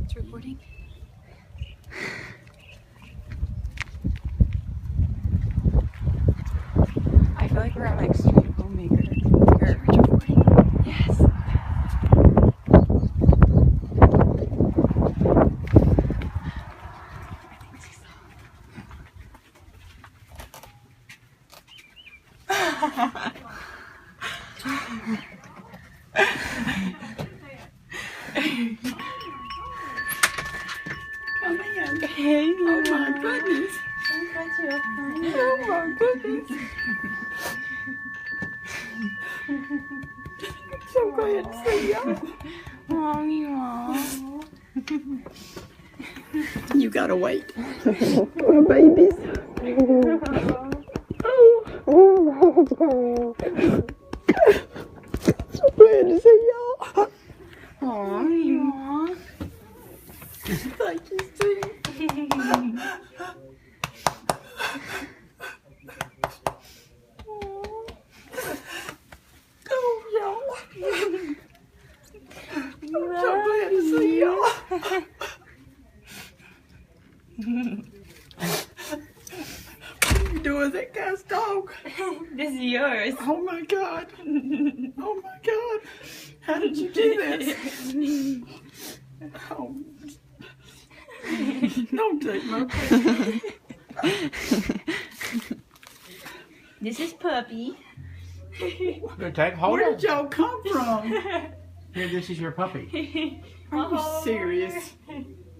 It's recording. I feel like we're at like Street Homemaker. It's recording. Yes. Come in. Hey, Oh my goodness. Oh my goodness. So glad to see y'all. Mommy. You gotta wait. Poor babies. So glad to see y'all. Aw. Thank you, Steve. Oh, y'all. I'm so glad to see y'all. What are you doing with that guy's dog? This is yours. Oh my God. Oh my God. How did you do this? Oh. Don't take my picture. This is Puppy. Here, take hold Where on. did y'all come from? Here, this is your puppy. Are you serious?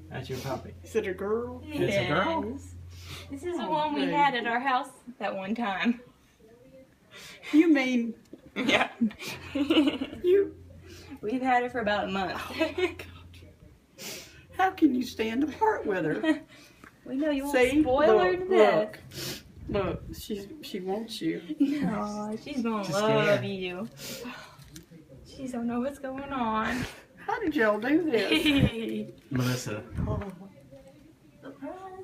That's your puppy. Is it a girl? It's a girl. Yes. This is the one we had at our house that one time. You mean Yeah. you? We've had her for about a month. Oh my God. How can you stand apart with her? We know you won't See? spoil her to death. Look, she wants you. No, she's gonna Just love scared. you. She don't know what's going on. How did y'all do this? Melissa,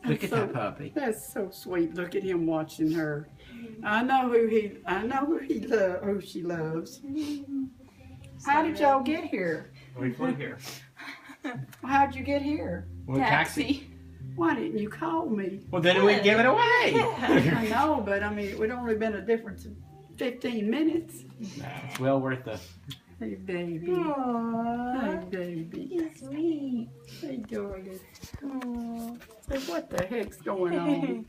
look at that puppy. That's so sweet. Look at him watching her. I know who she loves. How did y'all get here? We flew here. How'd you get here? With taxi. Why didn't you call me? Well, then we'd give it away. I know, but I mean, it would only been a difference of 15 minutes. Nah, it's well worth the. Hey, baby. Aww. Hey, baby. He's sweet. Hey, darling. Aww. Hey, what the heck's going on?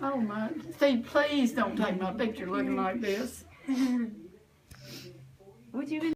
Oh, my. Steve, please don't take my picture looking like this. Would you